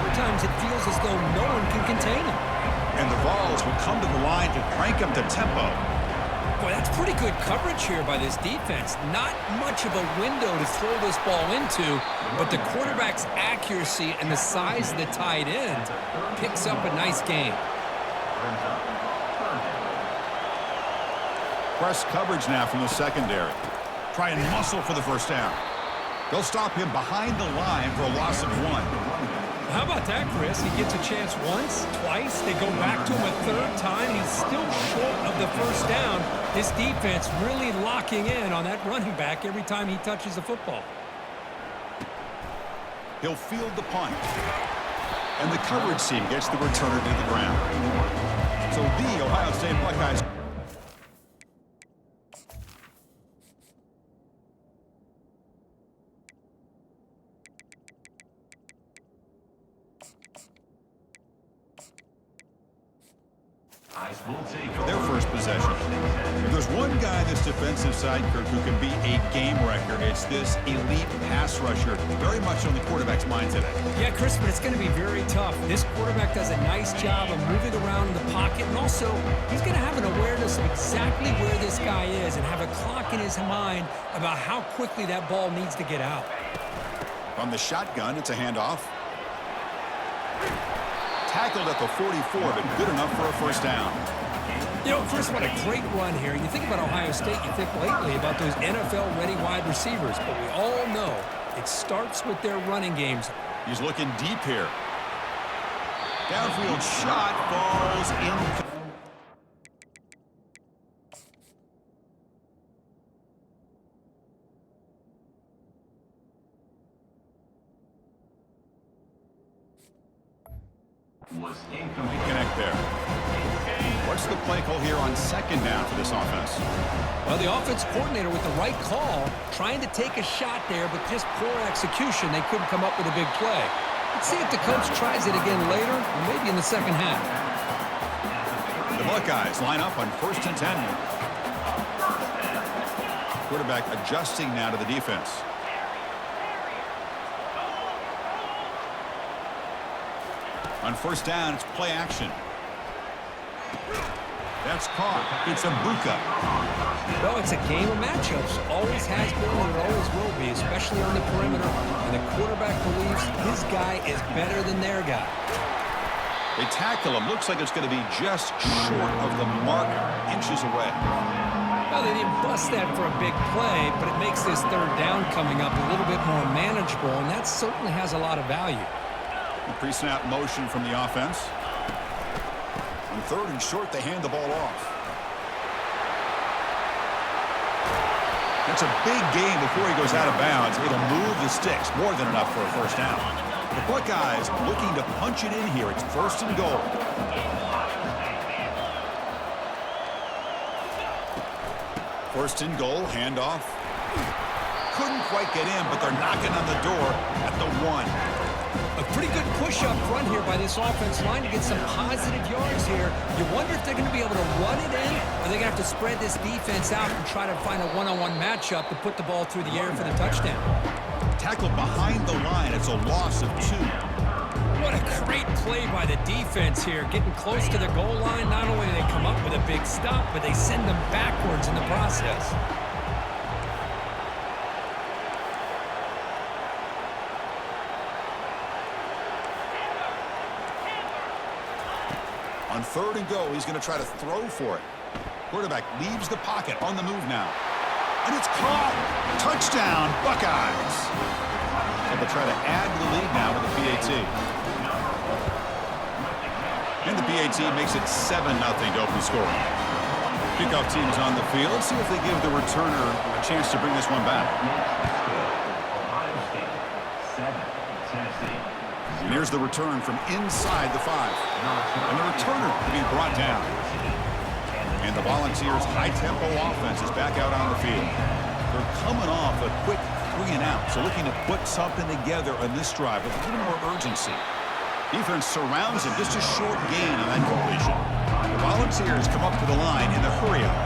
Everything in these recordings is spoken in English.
other times it feels as though no one can contain him. And the Vols will come to the line to crank him to tempo. Boy, that's pretty good coverage here by this defense. Not much of a window to throw this ball into, but the quarterback's accuracy and the size of the tight end picks up a nice game. Press coverage now from the secondary. Try and muscle for the first down. They'll stop him behind the line for a loss of 1. How about that, Chris? He gets a chance once, twice. They go back to him a third time. He's still short of the first down. This defense really locking in on that running back every time he touches the football. He'll field the punt. And the coverage team gets the returner to the ground. So the Ohio State Buckeyes. Their first possession. If there's one guy on this defensive side, Kirk, who can be a game wrecker, it's this elite pass rusher, very much on the quarterback's mind today. Yeah, Chris, but it's going to be very tough. This quarterback does a nice job of moving around in the pocket, and also he's going to have an awareness of exactly where this guy is and have a clock in his mind about how quickly that ball needs to get out. On the shotgun, it's a handoff. Tackled at the 44, but good enough for a first down. You know, Chris, what a great run here. You think about Ohio State, you think lately about those NFL-ready wide receivers, but we all know it starts with their running games. He's looking deep here. Downfield shot falls in. Connect there. What's the play call here on second down for this offense? Well, the offense coordinator with the right call, trying to take a shot there, but just poor execution. They couldn't come up with a big play. Let's see if the coach tries it again later, or maybe in the second half. The Buckeyes line up on 1st and 10. Quarterback adjusting now to the defense. On first down, it's play action. That's caught. It's a Buka. Well, it's a game of matchups. Always has been and it always will be, especially on the perimeter. And the quarterback believes his guy is better than their guy. They tackle him. Looks like it's going to be just short of the mark, inches away. Well, they didn't bust that for a big play, but it makes this third down coming up a little bit more manageable, and that certainly has a lot of value. Pre-snap motion from the offense. On 3rd and short, they hand the ball off. It's a big game before he goes out of bounds. It'll move the sticks, more than enough for a first down. The Buckeyes looking to punch it in here. It's 1st and goal. First and goal, handoff. Couldn't quite get in, but they're knocking on the door at the 1. A pretty good push up front here by this offense line to get some positive yards here. You wonder if they're going to be able to run it in, or they're going to have to spread this defense out and try to find a one-on-one matchup to put the ball through the air for the touchdown. Tackled behind the line. It's a loss of 2. What a great play by the defense here. Getting close to the goal line, not only do they come up with a big stop, but they send them backwards in the process. On 3rd and goal, he's going to try to throw for it. Quarterback leaves the pocket, on the move now. And it's caught! Touchdown, Buckeyes! So they'll try to add to the lead now with the PAT. And the PAT makes it 7-0 to open scoring. Kickoff team is on the field. Let's see if they give the returner a chance to bring this one back. And here's the return from inside the 5. And the returner being brought down. And the Volunteers' high-tempo offense is back out on the field. They're coming off a quick 3 and out, so looking to put something together on this drive with a little more urgency. Defense surrounds him, just a short gain on that completion. The Volunteers come up to the line in the hurry-up.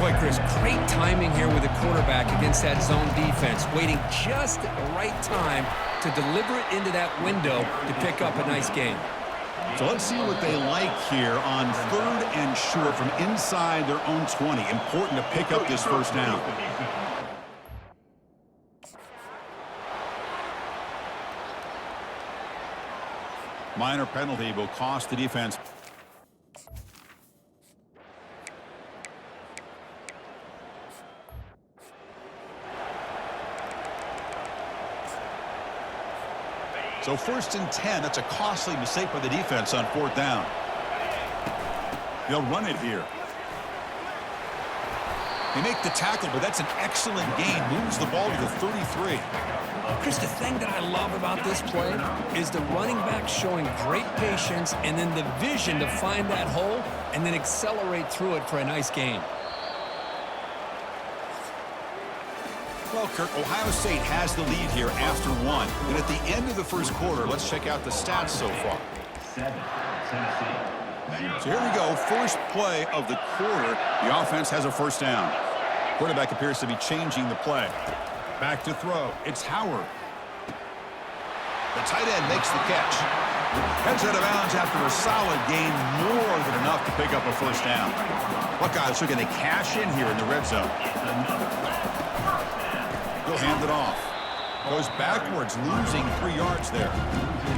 Boy, Chris, great timing here with the quarterback against that zone defense, waiting just at the right time to deliver it into that window to pick up a nice gain. So let's see what they like here on 3rd and short from inside their own 20. Important to pick up this first down. Minor penalty will cost the defense. So 1st and 10, that's a costly mistake by the defense on 4th down. They'll run it here. They make the tackle, but that's an excellent gain. Moves the ball to the 33. Chris, the thing that I love about this play is the running back showing great patience and then the vision to find that hole and then accelerate through it for a nice gain. Well, Kirk, Ohio State has the lead here after 1. And at the end of the first quarter, let's check out the stats so far. So here we go, first play of the quarter. The offense has a first down. Quarterback appears to be changing the play. Back to throw. It's Howard. The tight end makes the catch. Heads out of bounds after a solid gain, more than enough to pick up a first down. Buckeyes are going to cash in here in the red zone. He'll hand it off. Goes backwards, losing 3 yards there.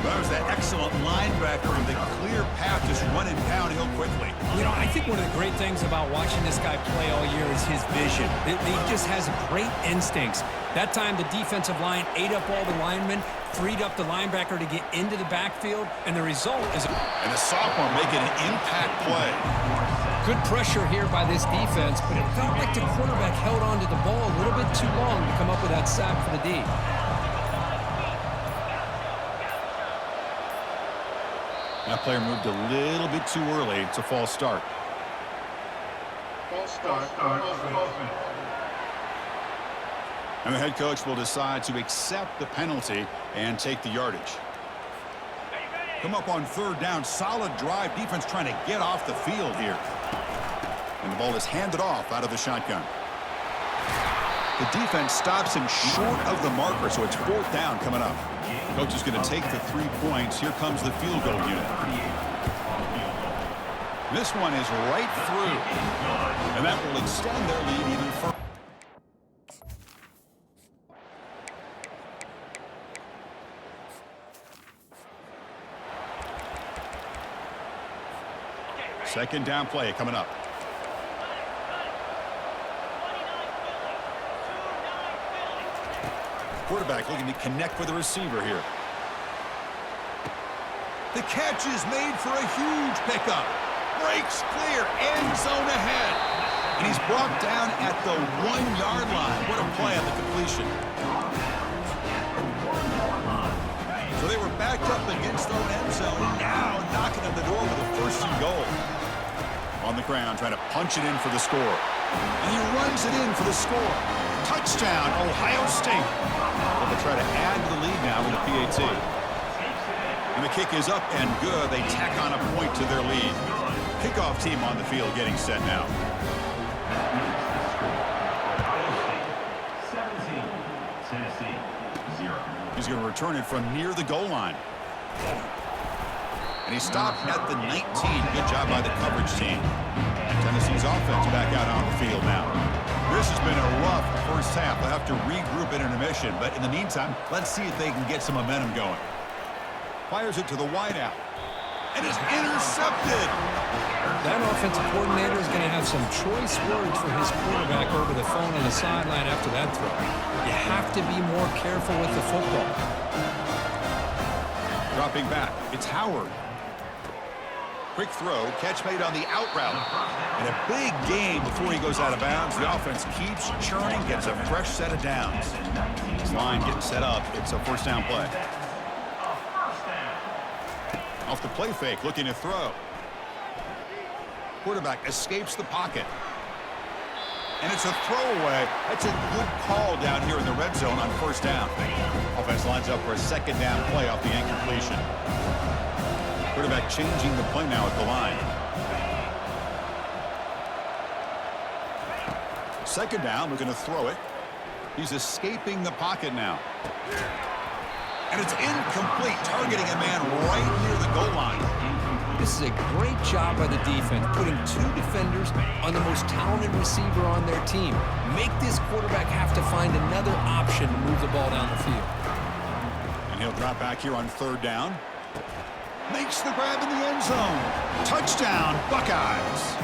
That was that excellent linebacker with a clear path, just running downhill quickly. You know, I think one of the great things about watching this guy play all year is his vision. He just has great instincts. That time, the defensive line ate up all the linemen, freed up the linebacker to get into the backfield, and the result is... And the sophomore making an impact play. Good pressure here by this defense, but it felt like the quarterback held on to the ball a little bit too long to come up with that sack for the D. That player moved a little bit too early. It's a false start. And the head coach will decide to accept the penalty and take the yardage. Come up on 3rd down. Solid drive. Defense trying to get off the field here. And the ball is handed off out of the shotgun. The defense stops him short of the marker, so it's 4th down coming up. Coach is going to take the 3 points. Here comes the field goal unit. This one is right through. And that will extend their lead even further. Second down play coming up. Quarterback looking to connect with the receiver here. The catch is made for a huge pickup. Breaks clear, end zone ahead. And he's brought down at the 1-yard line. What a play on the completion. So they were backed up against their own end zone. Now knocking on the door with a 1st and goal. On the ground, trying to punch it in for the score. And he runs it in for the score. Touchdown, Ohio State. They'll try to add to the lead now with a PAT. And the kick is up and good. They tack on a point to their lead. Kickoff team on the field getting set now. 17, Tennessee, 0. He's going to return it from near the goal line. And he stopped at the 19. Good job by the coverage team. Tennessee's offense back out on the field now. This has been a rough first half. They'll have to regroup in intermission. But in the meantime, let's see if they can get some momentum going. Fires it to the wideout. And it's intercepted. That offensive coordinator is going to have some choice words for his quarterback over the phone on the sideline after that throw. You have to be more careful with the football. Dropping back. It's Howard. Quick throw, catch made on the out route. And a big gain before he goes out of bounds. The offense keeps churning, gets a fresh set of downs. This line getting set up. It's a 1st down play. Off the play fake, looking to throw. Quarterback escapes the pocket. And it's a throwaway. That's a good call down here in the red zone on 1st down. Offense lines up for a 2nd down play off the incompletion. Quarterback changing the play now at the line. 2nd down, we're going to throw it. He's escaping the pocket now. And it's incomplete, targeting a man right near the goal line. This is a great job by the defense, putting two defenders on the most talented receiver on their team. Make this quarterback have to find another option to move the ball down the field. And he'll drop back here on third down. Makes the grab in the end zone. Touchdown, Buckeyes.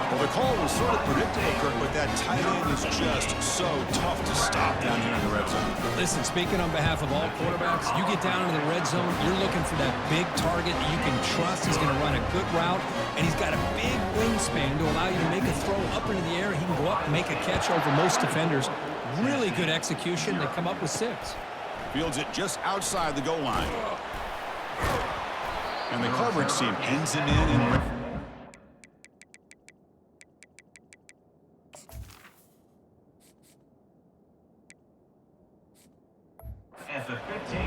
Well, the call was sort of predictable, Kirk, but that tight end is just so tough to stop down here in the red zone. Listen, speaking on behalf of all quarterbacks, you get down into the red zone, you're looking for that big target that you can trust. He's going to run a good route, and he's got a big wingspan to allow you to make a throw up into the air. He can go up and make a catch over most defenders. Really good execution. They come up with 6. Fields it just outside the goal line. And the coverage team ends him in and... At the 15.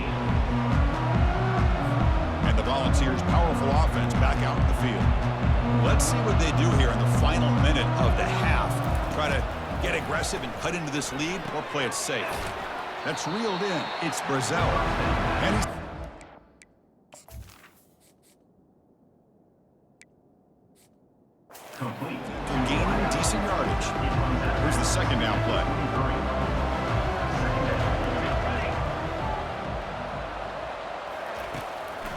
And the Volunteers' powerful offense back out in the field. Let's see what they do here in the final minute of the half. Try to get aggressive and cut into this lead or play it safe. That's reeled in. It's Brazil. And he's... Complete. gaining decent yardage. Here's the second down play.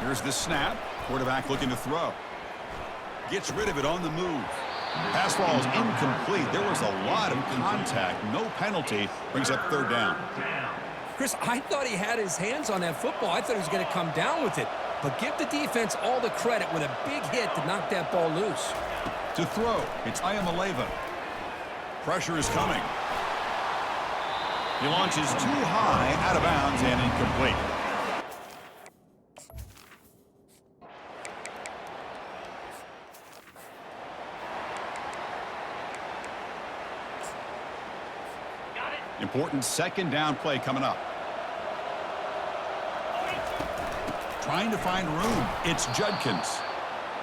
Here's the snap. Quarterback looking to throw. Gets rid of it on the move. Pass ball is incomplete. There was a lot of contact. No penalty. Brings up third down. Chris, I thought he had his hands on that football. I thought he was going to come down with it. But give the defense all the credit with a big hit to knock that ball loose. To throw, it's MILLZ. Pressure is coming. He launches too high, out of bounds, and incomplete. Important second down play coming up. Trying to find room. It's Judkins.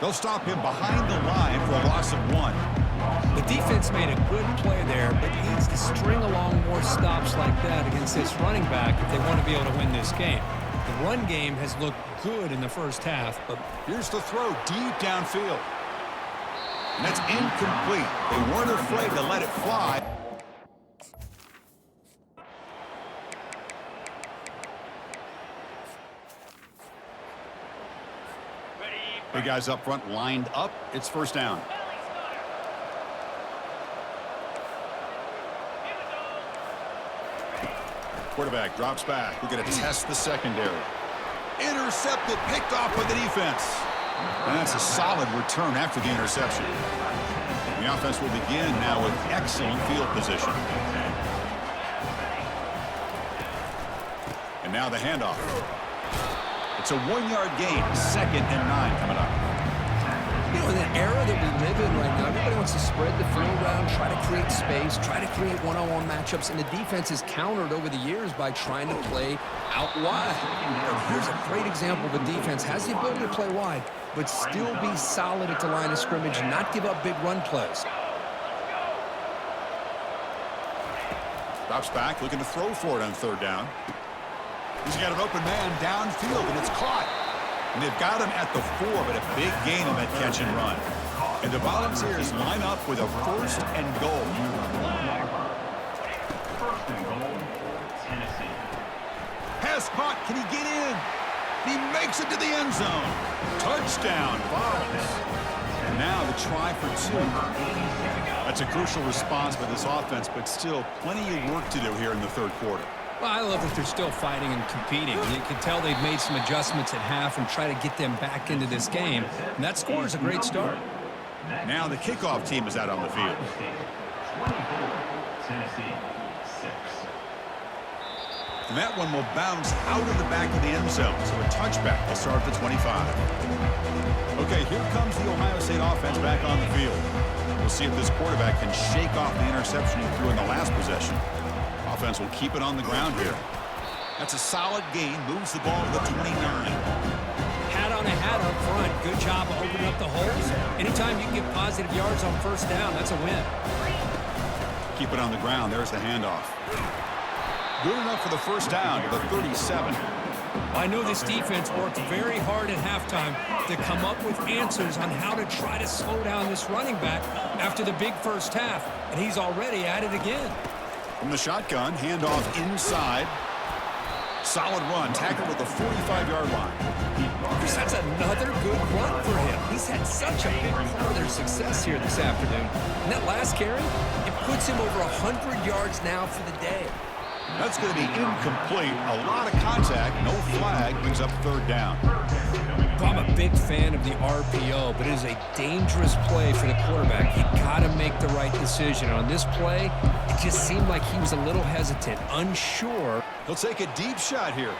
They'll stop him behind the line for a loss of 1. The defense made a good play there, but needs to string along more stops like that against this running back if they want to be able to win this game. The run game has looked good in the first half, but here's the throw deep downfield. And that's incomplete. They weren't afraid to let it fly. Big guys up front lined up. It's first down. Quarterback drops back. We're going to test the secondary. Intercepted, picked off by the defense. And that's a solid return after the interception. The offense will begin now with excellent field position. And now the handoff. It's a 1-yard gain, 2nd and 9 coming up. you know, in the era that we live in right now, everybody wants to spread the field around, try to create space, try to create one-on-one matchups, and the defense is countered over the years by trying to play out wide. Here's a great example of a defense has the ability to play wide, but still be solid at the line of scrimmage and not give up big run plays. Drops back, looking to throw for it on third down. He's got an open man downfield, and it's caught. And they've got him at the 4, but a big gain on that catch and run. And the Volunteers line up with a 1st and goal. 1st and goal, Tennessee. Pass caught. Can he get in? He makes it to the end zone. Touchdown, Vols. And now the try for 2. That's a crucial response by this offense, but still plenty of work to do here in the third quarter. Well, I love that they're still fighting and competing. You can tell they've made some adjustments at half and try to get them back into this game. And that score is a great start. Now the kickoff team is out on the field. 24, Tennessee, 6. And that one will bounce out of the back of the end zone. So a touchback will start at the 25. Okay, here comes the Ohio State offense back on the field. We'll see if this quarterback can shake off the interception he threw in the last possession. Offense will keep it on the ground here. That's a solid gain. Moves the ball to the 29. Hat on a hat up front. Good job of opening up the holes. Anytime you can get positive yards on first down, that's a win. Keep it on the ground. There's the handoff. Good enough for the first down to the 37. I know this defense worked very hard at halftime to come up with answers on how to try to slow down this running back after the big first half, and he's already at it again. From the shotgun, handoff inside. Solid run, tackled at the 45-yard line. Chris, that's another good run for him. He's had such a big part of their success here this afternoon. And that last carry, it puts him over 100 yards now for the day. That's going to be incomplete. A lot of contact, no flag, brings up third down. I'm a big fan of the RPO, but it is a dangerous play for the quarterback. You got to make the right decision. On this play, it just seemed like he was a little hesitant, unsure. He'll take a deep shot here.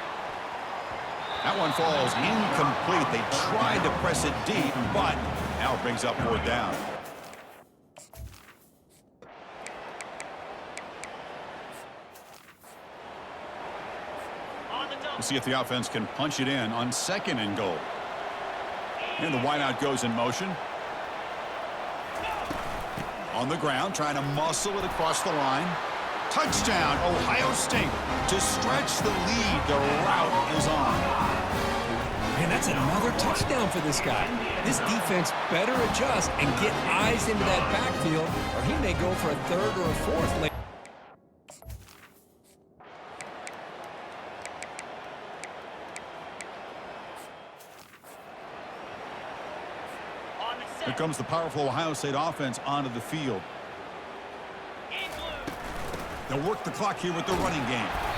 That one falls incomplete. They tried to press it deep, but now it brings up fourth down. We'll see if the offense can punch it in on second and goal. And the wideout goes in motion. On the ground, trying to muscle it across the line. Touchdown, Ohio State. To stretch the lead, the route is on. Man, that's another touchdown for this guy. This defense better adjust and get eyes into that backfield, or he may go for a third or a fourth late. Here comes the powerful Ohio State offense onto the field. They'll work the clock here with the running game.